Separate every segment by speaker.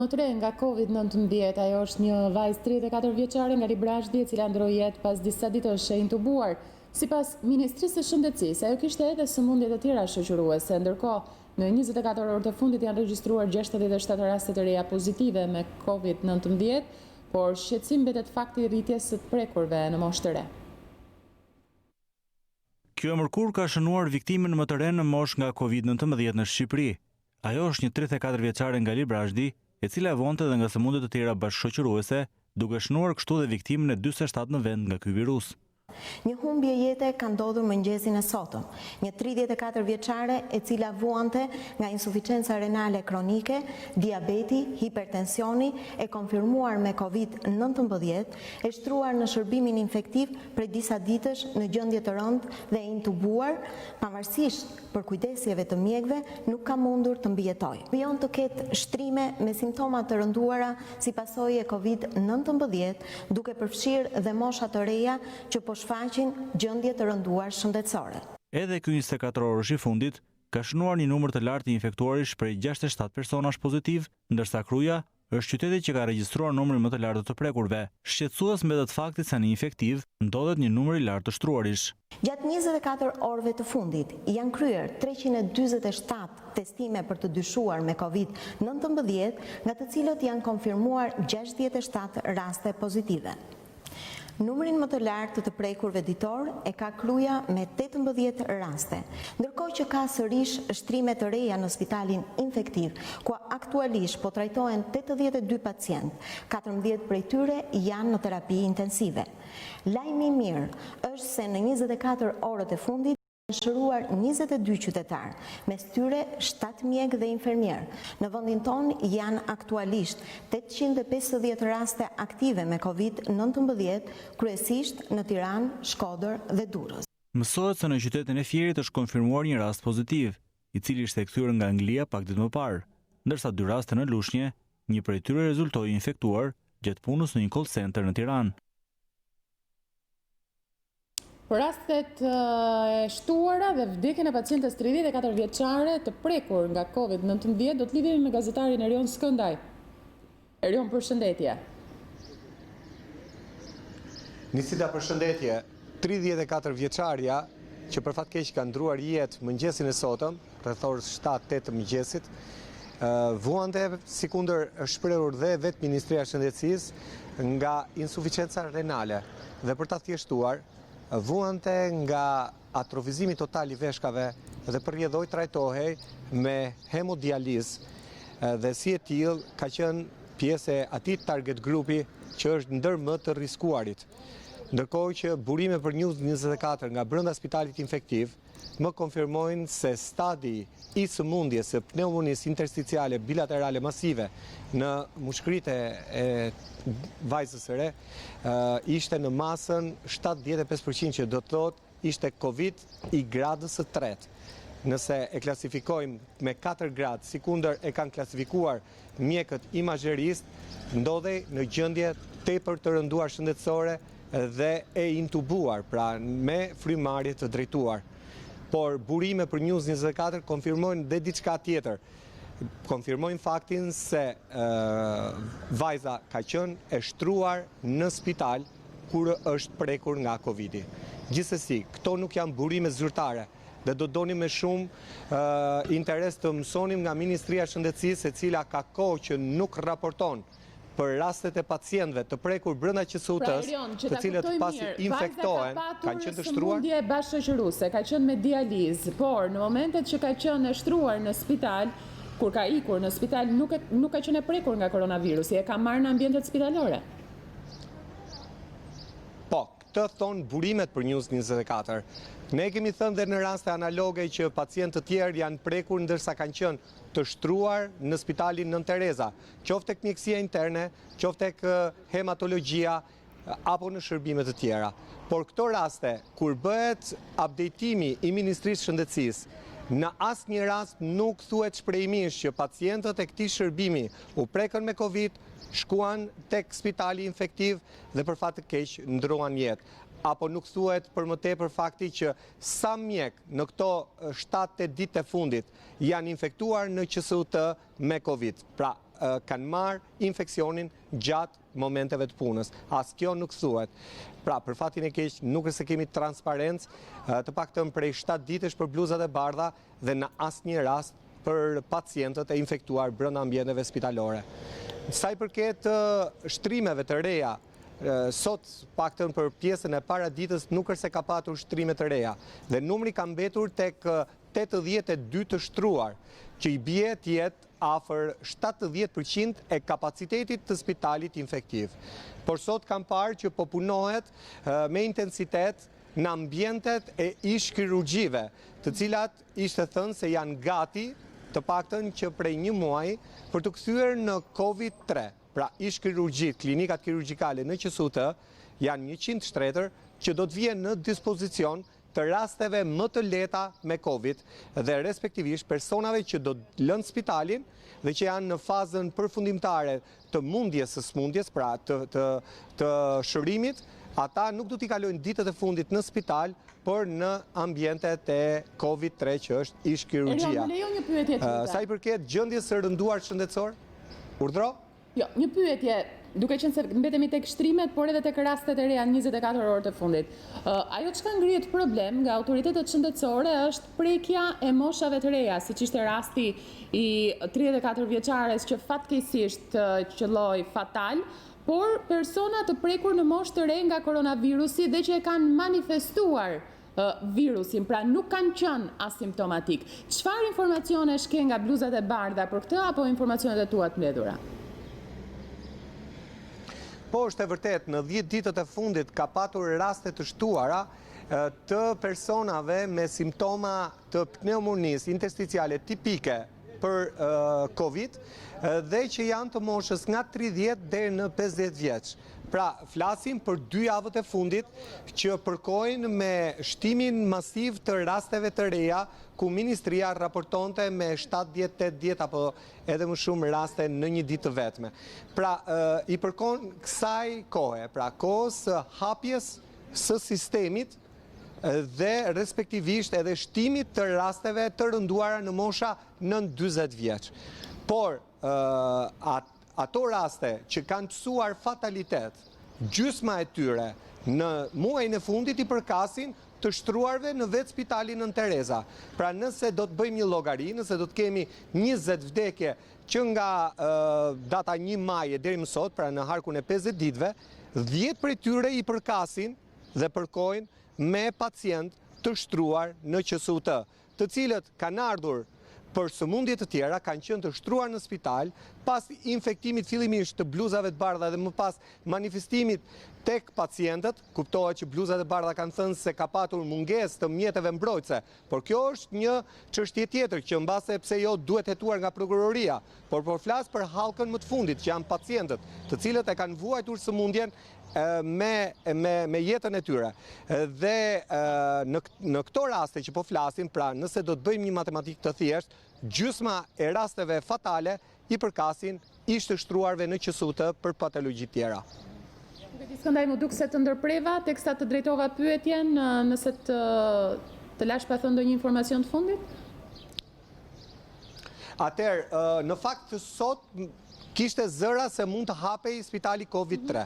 Speaker 1: Më tre nga COVID-19, ajo është një vajzë 34 vjeçare nga Librazhdi, e cila ndroi jetë pas disa ditësh e intubuar. Sipas Ministrisë së Shëndetësisë, ajo kishte edhe sëmundje të tjera shoqëruese, ndërkohë në 24 orë të fundit janë regjistruar 67 raste të reja pozitive me COVID-19, por shqetësim mbetet fakti i rritjes së të prekurve në moshë të re.
Speaker 2: Kjo mërkur ka shënuar viktimën më të re në moshë nga COVID-19 në Shqipëri. Ajo është një 34 vjeçare nga Librazhdi, e cila vonte dhe nga sëmundje të tjera bashkëshoqëruese, duke shënuar kështu dhe viktimën e 47 në vend nga ky virus.
Speaker 3: Një humbje jete ka ndodhur mëngjesin e sotëm. Një 34 vjeçare e cila vuante nga insuficenca renale kronike, diabeti, hipertensioni, e konfirmuar me COVID-19, e shtruar në shërbimin infektiv prej disa ditësh në gjendje të rëndë dhe intubuar, pavarësisht për kujdesjeve të mjekëve, nuk ka mundur të mbijetojë. Vion të ketë shtrime me simptoma të rënduara si pasojë e COVID-19, duke përfshirë dhe mosha të reja që po shfaqin gjendje të rënduar shëndetësore.
Speaker 2: Edhe ky 24 orësh i fundit ka shënuar një numër të lartë i infektuarish prej 67 personash pozitiv, ndërsa Kruja është qyteti që ka regjistruar numrin më të lartë të prekurve. Shqetësues mbetet fakti se në infektiv ndodhet një numër i lartë të shtruarish.
Speaker 3: Gjatë 24 orëve të fundit janë kryer 347 testime për të dyshuar me COVID-19, nga të cilët janë konfirmuar 67 raste pozitive. Numrin më të lartë të prekurve ditor e ka Kruja me 18 raste, ndërkohë që ka sërish shtrime të reja në spitalin infektiv, ku aktualisht po trajtohen 82 pacient, 14 prej tyre janë në terapi intensive. Lajmi i mirë është se në 24 orët e fundit janë shëruar 22 qytetar, mes tyre 7 mjek dhe infermier. Në vendin ton janë aktualisht 850 raste aktive me COVID-19, kryesisht në Tiranë, Shkodër dhe Durrës.
Speaker 2: Mësohet se në qytetin e Fierit është konfirmuar një rast pozitiv, i cili ishte kthyer nga Anglia pak ditë më parë, ndërsa 2 raste në Lushnjë, një prej tyre rezultoi infektuar gjatë punës në një call center në Tiranë.
Speaker 1: Për rastet e shtuara dhe vdekjen e pacientes 34 vjeçare të prekur nga COVID-19 do të lidhemi me gazetarin Erion Skëndaj. Erion, përshëndetje.
Speaker 4: Nisida, përshëndetje. 34 vjeçarja që për fat keq ka ndruar jetë mëngjesin e sotëm, rreth orës 7-8 mëngjesit, vuante, sikundër është shprehur dhe vetë Ministria e Shëndetësisë, nga insuficenca renale dhe për ta thjeshtuar vuante nga atrofizimi total i veshkave dhe përjedhoj trajtohej me hemodializë dhe si e tillë ka qenë pjesë e atij target grupi që është ndër më të riskuarit. Ndërkohë që burime për News 24 nga brenda spitalit infektiv më konfirmojnë se stadi i sëmundjes së pneumonisë intersticiale bilaterale masive në mushkëritë e vajzës së re ishte në masën 75%, që do të thotë ishte COVID i gradës së tretë. Nëse e klasifikojmë me 4 gradë, sikundër e kanë klasifikuar mjekët imazheristë, ndodhej në gjendje tepër të rënduar shëndetësore dhe e intubuar, pra me frymarrje të drejtuar. Por burime për News 24 konfirmojnë dhe diçka tjetër. Konfirmojnë faktin se vajza ka qenë e shtruar në spital kur është prekur nga Covid-i. Gjithsesi, këto nuk janë burime zyrtare dhe do donim me shumë interes të mësonim nga Ministria e Shëndetësisë, e cila ka kohë që nuk raporton për rastet e pacientëve të prekur brenda QSU-s, të cilët pasi infektohen kanë qenë të shtruar.
Speaker 1: Sëmundje bashkëshoqëruese, ka qenë me dializë, por në momentet që ka qenë e shtruar në spital, kur ka ikur në spital, nuk ka qenë e prekur nga koronavirusi, e ka marrë në ambientet spitalore.
Speaker 4: Po, këtë thonë burimet për News 24. Ne kemi thënë dhe në raste analoge që pacientë të tjerë janë prekur ndërsa kanë qenë të shtruar në spitalin Nën Tereza, qoftë tek mjekësia interne, qoftë tek hematologjia apo në shërbimet të tjera. Por këto raste, kur bëhet updatimi i Ministrisë së Shëndetësisë, në asnjë rast nuk thuhet shprehimisht që pacientët e këtij shërbimi u prekën me Covid, shkuan tek spitali infektiv dhe për fat të keq ndruan jetë. Apo nuk thuhet për më tepër fakti që sa mjek në këto 7-8 ditë e fundit janë infektuar në QSU-t me Covid. Pra, kanë marrë infeksionin gjatë momenteve të punës. As kjo nuk thuhet. Pra, për fatin e keq, nuk është se kemi transparencë, të paktën prej 7 ditësh për bluzat e bardha dhe në asnjë rast për pacientët e infektuar brenda ambienteve spitalore. Sa i përket shtrimeve të reja, sot paktën për pjesën e para ditës nuk është se ka patur shtrime të reja dhe numri ka mbetur tek 82 të shtruar, që i bie të jetë afër 70% e kapacitetit të spitalit infektiv. Por sot kam parë që po punohet me intensitet në ambientet e ish kirurgjive, të cilat ishte thënë se janë gati të paktën që prej një muaji për të kthyer në COVID-3. Pra ish kirurgjit, klinikat kirurgjikale në QSUT janë 100 shtretër që do të vjen në dispozicion të rasteve më të lehta me COVID dhe respektivisht personave që do të lënë spitalin dhe që janë në fazën përfundimtare të mundjes së smundjes, pra të shërimit, ata nuk do t'i kalojnë ditët e fundit në spital, por në ambientet e COVID-3 që është ish kirurgjia.
Speaker 1: Një pyetje tjetër.
Speaker 4: Sa i përket gjendjes së rënduar shëndetësor? Urdhro?
Speaker 1: Jo, një pyetje, duke qenë se mbetemi tek shtrimet, por edhe tek rastet e reja 24 orë të fundit. Ajo çka ngrihet problem nga autoritetet shëndetësore është prekja e moshave të reja, siç ishte rasti i 34 vjeçares që fatkeqësisht qelloi fatal, por persona të prekur në moshë të re nga koronavirusi dhe që e kanë manifestuar virusin, pra nuk kanë qenë asimptomatik. Çfarë informacione ke nga bluzat e bardha për këtë apo informacionet e tua të mbledhura?
Speaker 4: Po, është e vërtet, në 10 ditët e fundit ka patur raste të shtuara të personave me simptoma të pneumonisë intersticiale tipike për COVID dhe që janë të moshës nga 30 deri në 50 vjeç. Pra, flasim për 2 javët e fundit që përkojnë me shtimin masiv të rasteve të reja, ku Ministria raportonte me 70-80 apo edhe më shumë raste në një ditë të vetme. Pra, i përkon kësaj kohe, pra kohës hapjes së sistemit dhe respektivisht edhe shtimit të rasteve të rënduara në mosha nën 40 vjeç. Por, ato raste që kanë pësuar fatalitet, gjysma e tyre në muajin e fundit i përkasin të shtruarve në vetë spitalin në Tereza. Pra nëse do të bëjmë një llogari, nëse do të kemi 20 vdekje që nga data 1 maje deri më sot, pra në harkun e 50 ditëve, 10 prej tyre i përkasin dhe përkojnë me pacient të shtruar në QSUT, të cilët kanë ardhur për sëmundje të tjera, kanë qenë të shtruar në spital, pas infektimit fillimisht të bluzave të bardha dhe më pas manifestimit tek pacientët, kuptohet që bluzat e bardha kanë thënë se ka patur mungesë të mjeteve mbrojtëse, por kjo është një çështje tjetër që mbase pse jo duhet hetuar nga prokuroria, por flas për hallkën më të fundit që janë pacientët, të cilët e kanë vuajtur sëmundjen me jetën e tyre. Dhe në këto raste që po flasim, pra nëse do të bëjmë një matematikë të thjeshtë, gjysma e rasteve fatale i përkasin ishte shtruarve në QSUT për patologji tjera.
Speaker 1: Skëndaj, më duk se të ndërpreva, teksa të drejtova pyetjen, nëse të lash pa thënë ndonjë informacion të fundit?
Speaker 4: Atëherë, në fakt sot kishte zëra se mund të hapej spitali COVID-3.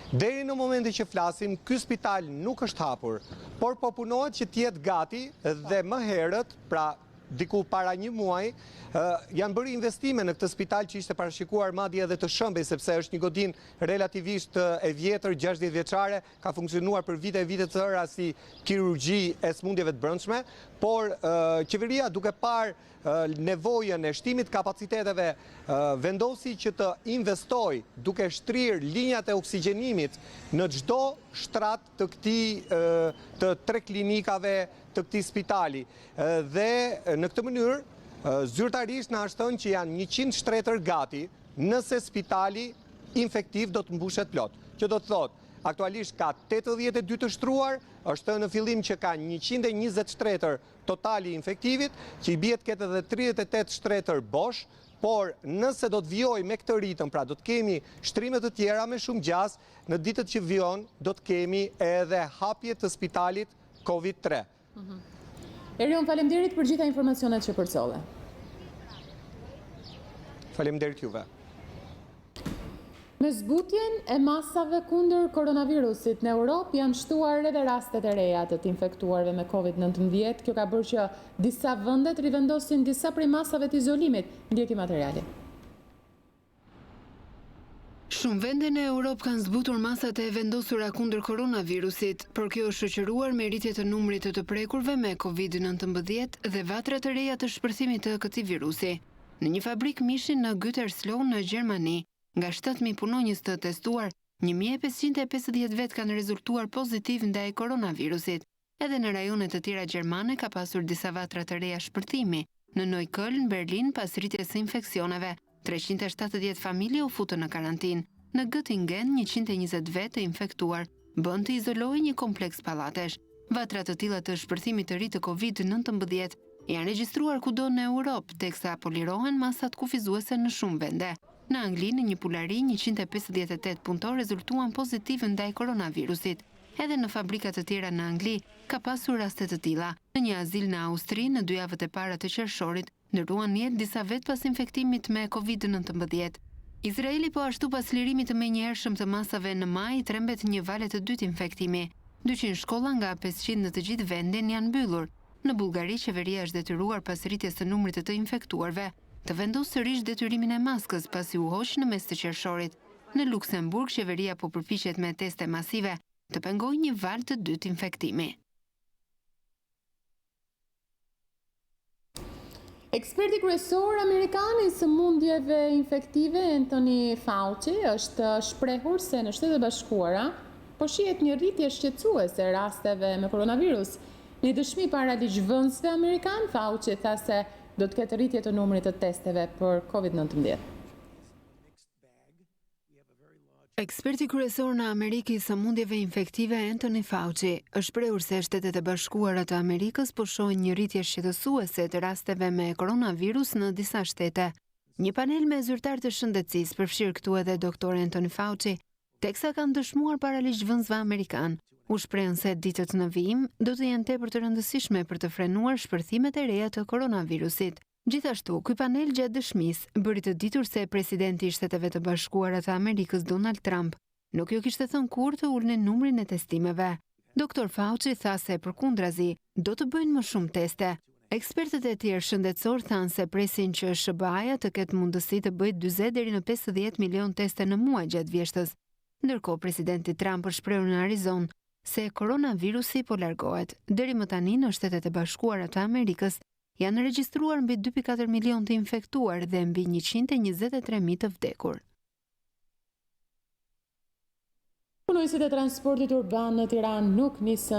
Speaker 4: Deri në momentin që flasim, ky spital nuk është hapur, por po punohet që të jetë gati dhe më herët, pra diku para një muaji, janë bërë investime në këtë spital që ishte parashikuar madje edhe të shëmbej, sepse është një godinë relativisht e vjetër, 60 vjeçare, ka funksionuar për vite e vite të tëra si kirurgji e smundjeve të brendshme, por qeveria duke parë nevojën e shtimit kapaciteteve vendosi që të investoj duke shtrirë linjat e oksigjenimit në çdo shtrat të të 3 klinikave të këtij spitali. Dhe në këtë mënyrë zyrtarisht na është thënë që janë 100 shtretër gati nëse spitali infektiv do të mbushet plot. Që do të thotë, aktualisht ka 82 të shtruar, është në fillim që ka 120 shtretër totali infektivit, që i bie të ketë edhe 38 shtretër bosh, por nëse do të vijoj me këtë ritëm, pra do të kemi shtrime të tjera me shumë gjas, në ditët që vijon do të kemi edhe hapje të spitalit COVID-3.
Speaker 1: Erion, faleminderit për gjitha informacionet që përcolle.
Speaker 4: Faleminderit juve.
Speaker 1: Me zbutjen e masave kundër koronavirusit në Europë janë shtuar edhe rastet e reja të të infektuarve me COVID-19. Kjo ka bërë që disa vendet rivendosin disa prej masave të izolimit. Ndjeki materiali.
Speaker 5: Shumë vende në Europë kanë zbutur masat e vendosura kundër koronavirusit, por kjo është shoqëruar me rritje të numrit të prekurve me COVID-19 dhe vatra të reja të shpërthimit të këtij virusi. Në një fabrik mishin në Gütersloh në Gjermani, nga 7.000 punonjës të testuar, 1.550 vet kanë rezultuar pozitiv ndaj koronavirusit. Edhe në rajonet të tjera gjermane ka pasur disa vatra të reja shpërthimi. Në Neukölln, Berlin, pas rritjes së infeksioneve, 370 familje u futën në karantinë. Në Göttingen, 120 vet të infektuar bën të izolohej një kompleks pallatesh. Vatra të tilla të shpërthimit të ri të COVID-19 janë regjistruar kudo në Europë, teksa polirohen masat kufizuese në shumë vende. Në Angli, në një pulari, 158 punëtor rezultuan pozitiv ndaj koronavirusit. Edhe në fabrikat të tjera në Angli ka pasur raste të tilla. Në një azil në Austri, në 2 javët e para të qershorit, ndërruan jetë disa vet pas infektimit me COVID-19. Izraeli po ashtu pas lirimit të menjëhershëm të masave në maj, trembet një valet të dytë infektimi. 200 shkolla nga 500 në të gjithë vendin janë mbyllur. Në Bullgari, qeveria është detyruar pas rritjes së numrit të infektuarve të vendosë sërish detyrimin e maskës pasi u hoq në mes të qershorit. Në Luksemburg, qeveria po përpiqet me teste masive të pengojë një val të dytë infektimi.
Speaker 1: Eksperti kryesor amerikan i sëmundjeve infektive Anthony Fauci është shprehur se në Shtetet e Bashkuara po shihet një rritje shqetësuese e rasteve me koronavirus. Në dëshmi para ligjvënësve amerikan, Fauci tha se do të ketë rritje të numrit të testeve për COVID-19.
Speaker 5: Eksperti kryesor në Amerikë i sëmundjeve infektive Anthony Fauci është shprehur se Shtetet e Bashkuara të Amerikës po shohin një rritje shqetësuese të rasteve me koronavirus në disa shtete. Një panel me zyrtar të shëndetësisë, përfshirë këtu edhe doktor Anthony Fauci, teksa kanë dëshmuar para ligjvënësve amerikan, u shprehën se ditët në vijim do të jenë tepër të rëndësishme për të frenuar shpërthimet e reja të koronavirusit. Gjithashtu, ky panel gjatë dëshmisë bëri të ditur se presidenti i Shteteve të Bashkuara të Amerikës Donald Trump nuk jo kishte thënë kurrë të ulnin numrin e testimeve. Doktor Fauci tha se përkundrazi do të bëjnë më shumë teste. Ekspertët e tjerë shëndetësor thanë se presin që SBA-ja të ketë mundësi të bëjë 40 deri në 50 milion teste në muaj gjatë vjeshtës. Ndërkohë, presidenti Trump është shprehur në Arizonë se koronavirusi po largohet. Deri më tani në Shtetet e Bashkuara të Amerikës janë regjistruar mbi 2.4 milion të infektuar dhe mbi 123.000 të vdekur.
Speaker 1: Punojësit e transportit urban në Tiranë nuk nisën